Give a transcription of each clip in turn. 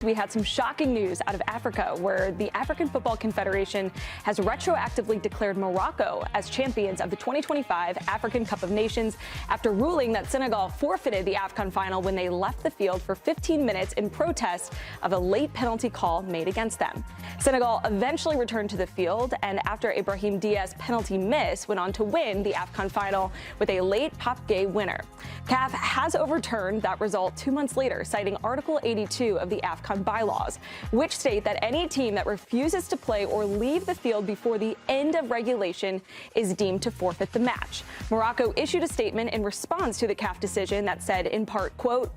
We had some shocking news out of Africa, where the African Football Confederation has retroactively declared Morocco as champions of the 2025 African Cup of Nations after ruling that Senegal forfeited the AFCON final when they left the field for 15 minutes in protest of a late penalty call made against them. Senegal eventually returned to the field, and after Ibrahim Diaz's penalty miss, went on to win the AFCON final with a late Pape Gueye winner. CAF has overturned that result 2 months later, citing Article 82 of the AFCON bylaws, which state that any team that refuses to play or leave the field before the end of regulation is deemed to forfeit the match. Morocco issued a statement in response to the CAF decision that said, in part, quote,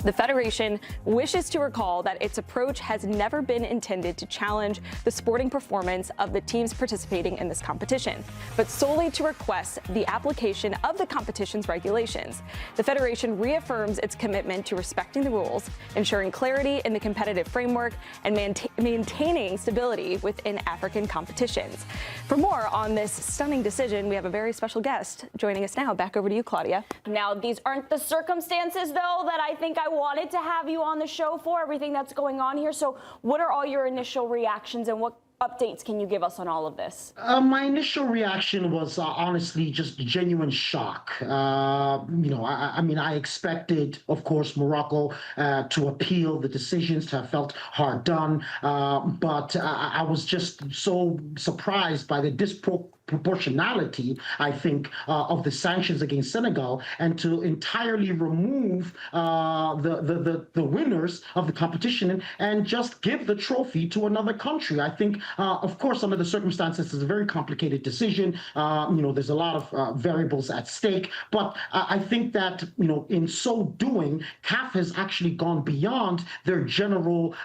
"The Federation wishes to recall that its approach has never been intended to challenge the sporting performance of the teams participating in this competition, but solely to request the application of the competition's regulations. The Federation reaffirms its commitment to respecting the rules, ensuring clarity in the competitive framework, and maintaining stability within African competitions." For more on this stunning decision, we have a very special guest joining us now. Back over to you, Claudia. Now, these aren't the circumstances, though, that I think I wanted to have you on the show for, everything that's going on here. So what are all your initial reactions, and what updates can you give us on all of this? My initial reaction was honestly just genuine shock. I mean, I expected, of course, Morocco to appeal the decisions, to have felt hard done, but I was just so surprised by the disproportionality, I think, of the sanctions against Senegal, and to entirely remove the winners of the competition and just give the trophy to another country. I think, of course, under the circumstances, it's a very complicated decision. There's a lot of variables at stake, but I think that, in so doing, CAF has actually gone beyond their general,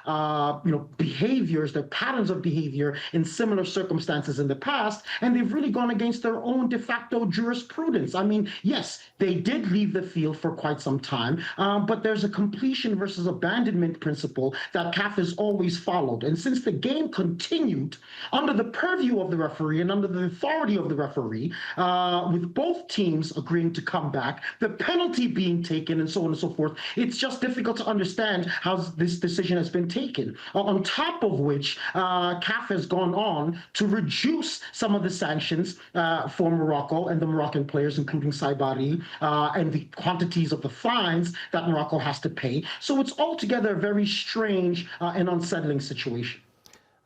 behaviors, their patterns of behavior in similar circumstances in the past, and they've really gone against their own de facto jurisprudence. I mean, yes, they did leave the field for quite some time, but there's a completion versus abandonment principle that CAF has always followed. And since the game continued under the purview of the referee and under the authority of the referee, with both teams agreeing to come back, the penalty being taken, and so on and so forth, it's just difficult to understand how this decision has been taken. On top of which, CAF has gone on to reduce some of the sanctions for Morocco and the Moroccan players, including Saibari, and the quantities of the fines that Morocco has to pay. So it's altogether a very strange and unsettling situation.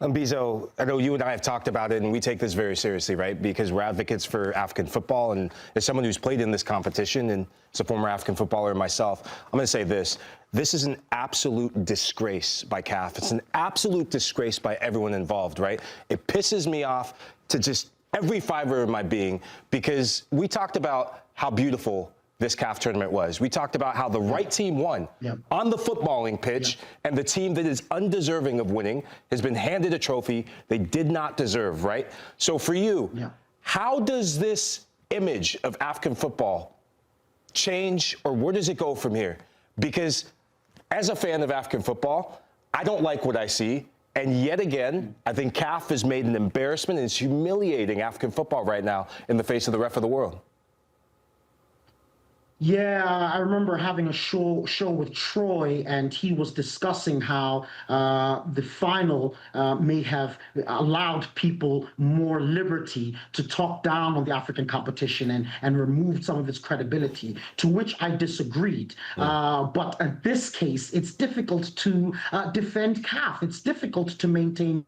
Mbizo, I know you and I have talked about it, and we take this very seriously, right? Because we're advocates for African football, and as someone who's played in this competition, and as a former African footballer myself, I'm going to say this. This is an absolute disgrace by CAF. It's an absolute disgrace by everyone involved, right? It pisses me off to just every fiber of my being, because we talked about how beautiful this CAF tournament was. We talked about how the right team won on the footballing pitch, and the team that is undeserving of winning has been handed a trophy they did not deserve, right? So for you, how does this image of African football change, or where does it go from here? Because as a fan of African football, I don't like what I see. And yet again, I think CAF has made an embarrassment and is humiliating African football right now in the face of the rest of the world. Yeah, I remember having a show with Troy, and he was discussing how the final may have allowed people more liberty to talk down on the African competition and removed some of its credibility, to which I disagreed. But in this case, it's difficult to defend CAF. It's difficult to maintain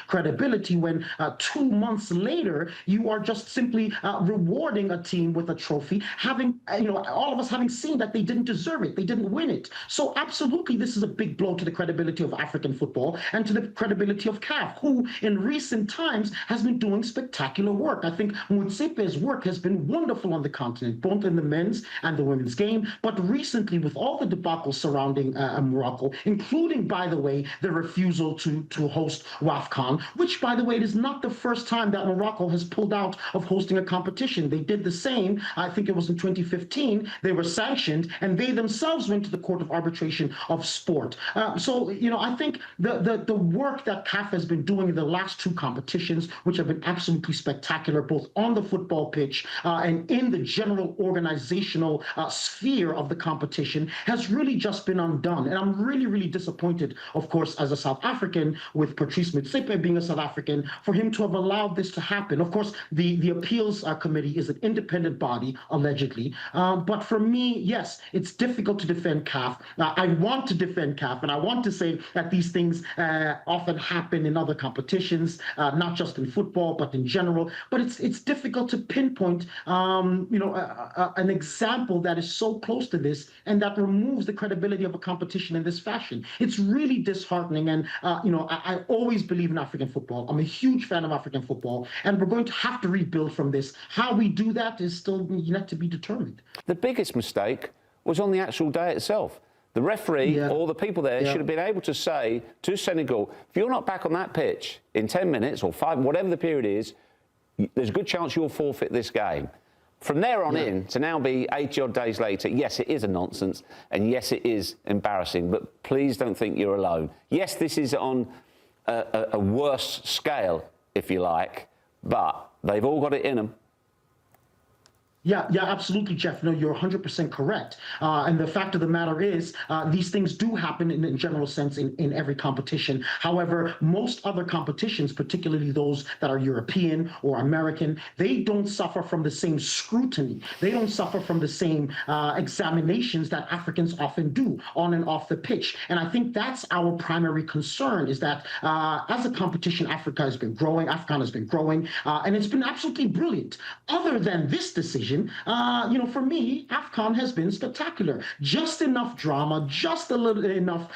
credibility when 2 months later you are just simply rewarding a team with a trophy, having all of us having seen that they didn't deserve it, they didn't win it. So absolutely, this is a big blow to the credibility of African football and to the credibility of CAF, who in recent times has been doing spectacular work. I think Motsepe's work has been wonderful on the continent, both in the men's and the women's game, but recently with all the debacle surrounding Morocco, including, by the way, the refusal to host WAFCON AFCON, which, by the way, it is not the first time that Morocco has pulled out of hosting a competition. They did the same, I think it was in 2015. They were sanctioned, and they themselves went to the Court of Arbitration of Sport. So, I think the work that CAF has been doing in the last two competitions, which have been absolutely spectacular, both on the football pitch and in the general organizational sphere of the competition, has really just been undone. And I'm really, really disappointed, of course, as a South African, with Patrice Motsepe being a South African, for him to have allowed this to happen. Of course, the appeals committee is an independent body, allegedly. But for me, yes, it's difficult to defend CAF. I want to defend CAF, and I want to say that these things often happen in other competitions, not just in football, but in general. But it's difficult to pinpoint, an example that is so close to this and that removes the credibility of a competition in this fashion. It's really disheartening. And, I always believe in African football. I'm a huge fan of African football, and we're going to have to rebuild from this. How we do that is still yet to be determined. The biggest mistake was on the actual day itself. The referee or the people there should have been able to say to Senegal, if you're not back on that pitch in 10 minutes or 5, whatever the period is, there's a good chance you'll forfeit this game. From there on in, to now be 80-odd days later, yes, it is a nonsense, and yes, it is embarrassing, but please don't think you're alone. Yes, this is on a worse scale, if you like, but they've all got it in them. Yeah, absolutely, Geoff. No, you're 100% correct. And the fact of the matter is, these things do happen in a general sense in every competition. However, most other competitions, particularly those that are European or American, they don't suffer from the same scrutiny. They don't suffer from the same examinations that Africans often do on and off the pitch. And I think that's our primary concern, is that as a competition, AFCON has been growing, and it's been absolutely brilliant. Other than this decision, for me, AFCON has been spectacular. Just enough drama, just a little enough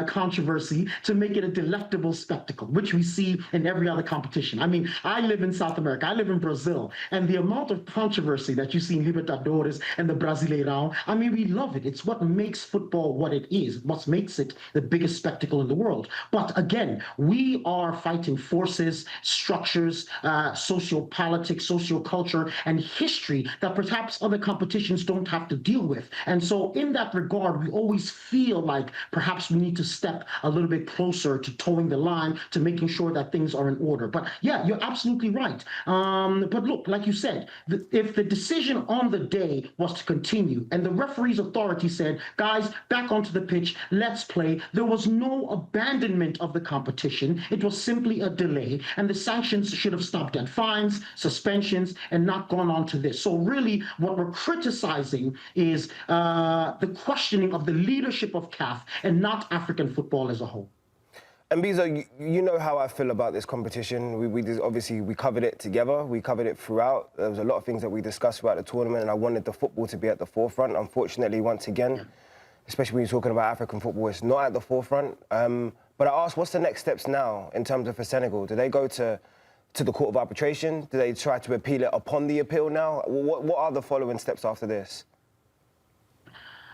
controversy to make it a delectable spectacle, which we see in every other competition. I mean, I live in South America, I live in Brazil, and the amount of controversy that you see in Libertadores and the Brasileirão, I mean, we love it. It's what makes football what it is, what makes it the biggest spectacle in the world. But again, we are fighting forces, structures, sociopolitics, socioculture, and history that perhaps other competitions don't have to deal with. And so in that regard, we always feel like perhaps we need to step a little bit closer to towing the line, to making sure that things are in order. But yeah, you're absolutely right. But look, like you said, if the decision on the day was to continue and the referee's authority said, guys, back onto the pitch, let's play, there was no abandonment of the competition. It was simply a delay, and the sanctions should have stopped at fines, suspensions, and not gone on to this. So really, what we're criticizing is the questioning of the leadership of CAF and not African football as a whole. And Mbizo, you know how I feel about this competition. We covered it together. We covered it throughout. There was a lot of things that we discussed about the tournament, and I wanted the football to be at the forefront. Unfortunately, once again, especially when you're talking about African football, it's not at the forefront. But I asked, what's the next steps now in terms of for Senegal? Do they go to the Court of Arbitration? Do they try to appeal it upon the appeal now? What are the following steps after this?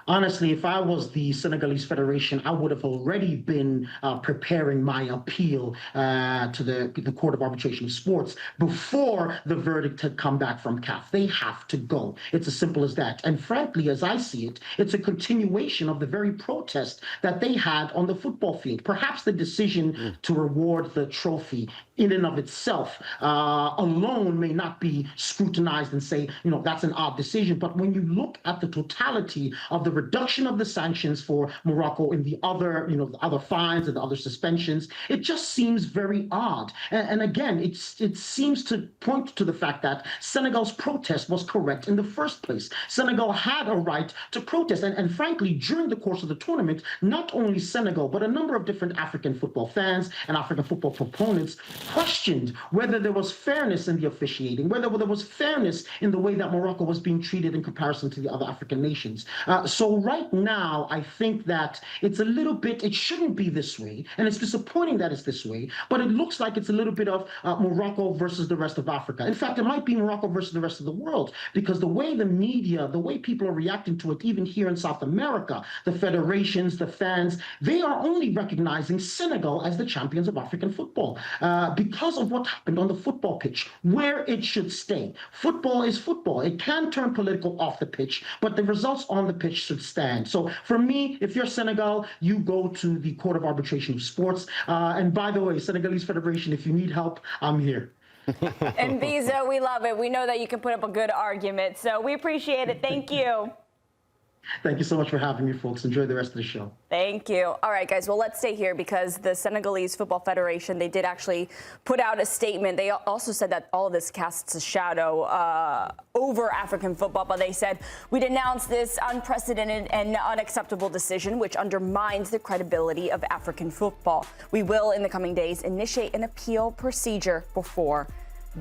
Honestly, if I was the Senegalese Federation, I would have already been preparing my appeal to the Court of Arbitration of Sports before the verdict had come back from CAF. They have to go. It's as simple as that. And frankly, as I see it, it's a continuation of the very protest that they had on the football field. Perhaps the decision to reward the trophy in and of itself alone may not be scrutinized and say, that's an odd decision. But when you look at the totality of the reduction of the sanctions for Morocco and the other, the other fines and the other suspensions, it just seems very odd. And again, it seems to point to the fact that Senegal's protest was correct in the first place. Senegal had a right to protest. And frankly, during the course of the tournament, not only Senegal, but a number of different African football fans and African football proponents questioned whether there was fairness in the officiating, whether there was fairness in the way that Morocco was being treated in comparison to the other African nations. So So right now, I think that it's a little bit, it shouldn't be this way, and it's disappointing that it's this way, but it looks like it's a little bit of Morocco versus the rest of Africa. In fact, it might be Morocco versus the rest of the world, because the way the media, the way people are reacting to it, even here in South America, the federations, the fans, they are only recognizing Senegal as the champions of African football because of what happened on the football pitch, where it should stay. Football is football. It can turn political off the pitch, but the results on the pitch should stand. So for me, if you're Senegal, you go to the Court of Arbitration of Sports. And by the way, Senegalese Federation, if you need help, I'm here. And Mbizo, we love it. We know that you can put up a good argument, so we appreciate it. Thank you. Thank you so much for having me, folks. Enjoy the rest of the show. Thank you. All right, guys. Well, let's stay here because the Senegalese Football Federation, they did actually put out a statement. They also said that all of this casts a shadow over African football, but they said, we denounce this unprecedented and unacceptable decision, which undermines the credibility of African football. We will, in the coming days, initiate an appeal procedure before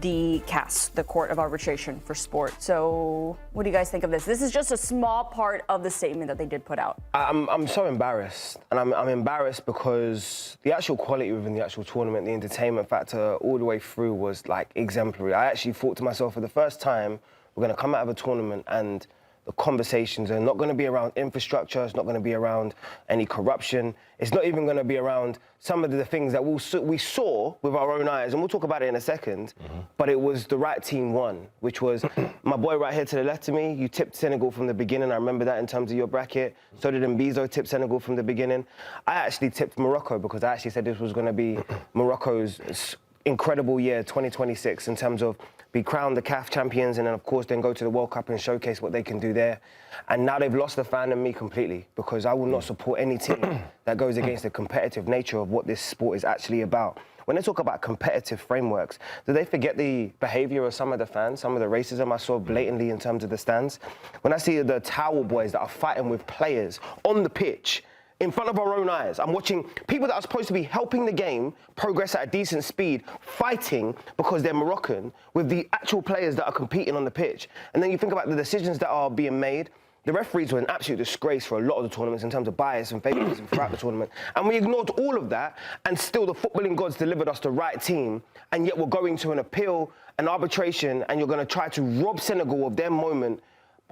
the CAF, the Court of Arbitration for Sport. So what do you guys think of this? This is just a small part of the statement that they did put out. I'm so embarrassed. And I'm embarrassed because the actual quality within the actual tournament, the entertainment factor all the way through was like exemplary. I actually thought to myself, for the first time, we're going to come out of a tournament and the conversations are not going to be around infrastructure. It's not going to be around any corruption. It's not even going to be around some of the things that we saw with our own eyes, and we'll talk about it in a second. But it was the right team won, which was my boy right here to the left of me. You tipped Senegal from the beginning. I remember that in terms of your bracket. So did Mbizo tip Senegal from the beginning. I actually tipped Morocco because I actually said this was going to be Morocco's incredible year, 2026, in terms of be crowned the CAF champions and then, of course, then go to the World Cup and showcase what they can do there. And now they've lost the fan in me completely because I will not support any team that goes against the competitive nature of what this sport is actually about. When they talk about competitive frameworks, do they forget the behaviour of some of the fans, some of the racism I saw blatantly in terms of the stands? When I see the towel boys that are fighting with players on the pitch, in front of our own eyes, I'm watching people that are supposed to be helping the game progress at a decent speed, fighting because they're Moroccan with the actual players that are competing on the pitch. And then you think about the decisions that are being made. The referees were an absolute disgrace for a lot of the tournaments in terms of bias and favouritism throughout the tournament. And we ignored all of that, and still the footballing gods delivered us the right team, and yet we're going to an appeal, an arbitration, and you're going to try to rob Senegal of their moment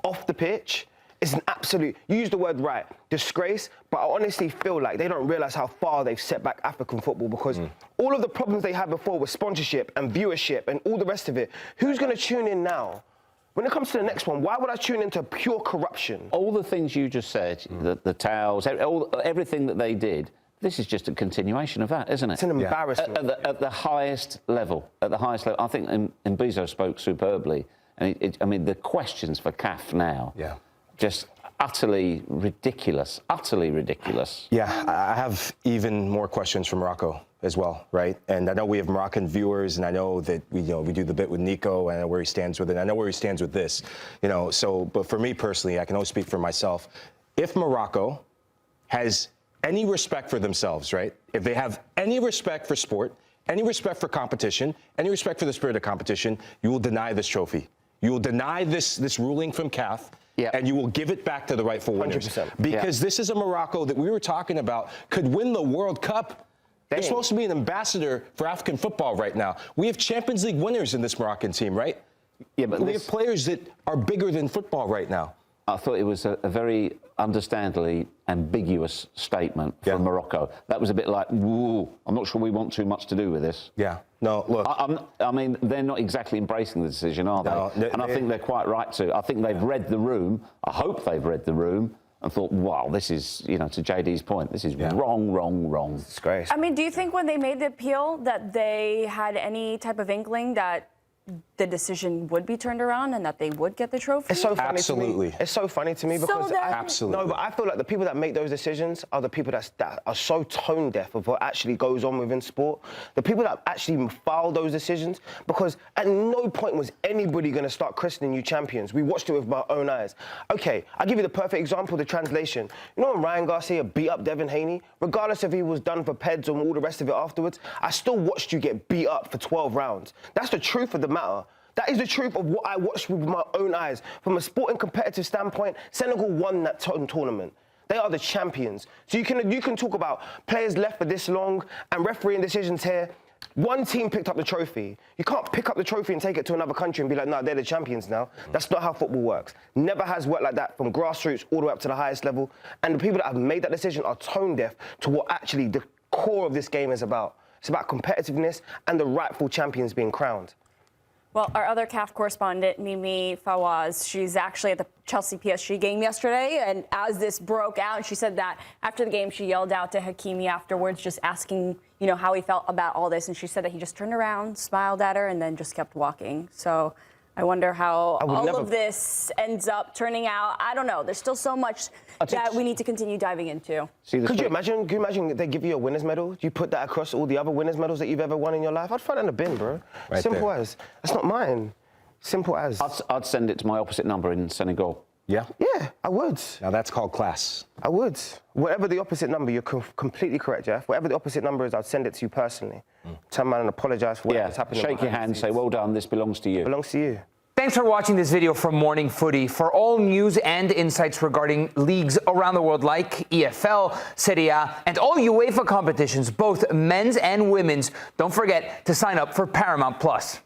off the pitch. It's an absolute, you use the word right, disgrace, but I honestly feel like they don't realise how far they've set back African football because all of the problems they had before with sponsorship and viewership and all the rest of it, who's going to tune in now? When it comes to the next one, why would I tune into pure corruption? All the things you just said, the towels, everything that they did, this is just a continuation of that, isn't it? It's an embarrassment. At the highest level, I think Mbizo spoke superbly. And I mean, the questions for CAF now, just utterly ridiculous, utterly ridiculous. Yeah, I have even more questions for Morocco as well, right? And I know we have Moroccan viewers, and I know that we do the bit with Nico, and I know where he stands with it. And I know where he stands with this, So, but for me personally, I can only speak for myself. If Morocco has any respect for themselves, right? If they have any respect for sport, any respect for competition, any respect for the spirit of competition, you will deny this trophy. You will deny this ruling from CAF. And you will give it back to the rightful winners. 100%. Because this is a Morocco that we were talking about could win the World Cup. They're supposed to be an ambassador for African football right now. We have Champions League winners in this Moroccan team, right? Yeah, but we have players that are bigger than football right now. I thought it was a very understandably ambiguous statement from Morocco. That was a bit like, woo, I'm not sure we want too much to do with this. Yeah. No, look. I mean, they're not exactly embracing the decision, are they? No, and I think they're quite right to. I think they've read the room. I hope they've read the room and thought, wow, this is, to JD's point, this is wrong. Disgrace. I mean, do you think when they made the appeal that they had any type of inkling that the decision would be turned around and that they would get the trophy? It's so funny to me. It's so funny to me because absolutely. No, but I feel like the people that make those decisions are the people that are so tone deaf of what actually goes on within sport. The people that actually file those decisions, because at no point was anybody going to start christening you champions. We watched it with my own eyes. Okay, I'll give you the perfect example, the translation. You know when Ryan Garcia beat up Devin Haney? Regardless if he was done for PEDs or all the rest of it afterwards, I still watched you get beat up for 12 rounds. That's the truth of the matter. That is the truth of what I watched with my own eyes. From a sporting competitive standpoint, Senegal won that tournament. They are the champions. So you can talk about players left for this long and refereeing decisions here. One team picked up the trophy. You can't pick up the trophy and take it to another country and be like, no, they're the champions now. That's not how football works. Never has worked like that, from grassroots all the way up to the highest level. And the people that have made that decision are tone deaf to what actually the core of this game is about. It's about competitiveness and the rightful champions being crowned. Well, our other CAF correspondent, Mimi Fawaz, she's actually at the Chelsea PSG game yesterday. And as this broke out, she said that after the game, she yelled out to Hakimi afterwards, just asking, you know, how he felt about all this. And she said that he just turned around, smiled at her, and then just kept walking. So I wonder how all of this ends up turning out. I don't know. There's still so much that we need to continue diving into. Could you imagine if they give you a winner's medal? You put that across all the other winners' medals that you've ever won in your life? I'd throw that in the bin, bro. Right Simple there. as. That's not mine. Simple as. I'd send it to my opposite number in Senegal. Yeah? Yeah, I would. Now that's called class. I would. Whatever the opposite number, you're completely correct, Geoff. Whatever the opposite number is, I'd send it to you personally. Turn around and apologise for whatever's happening. Shake your hand, say, well done, this belongs to you. It belongs to you. Thanks for watching this video from Morning Footy. For all news and insights regarding leagues around the world like EFL, Serie A, and all UEFA competitions, both men's and women's, don't forget to sign up for Paramount+.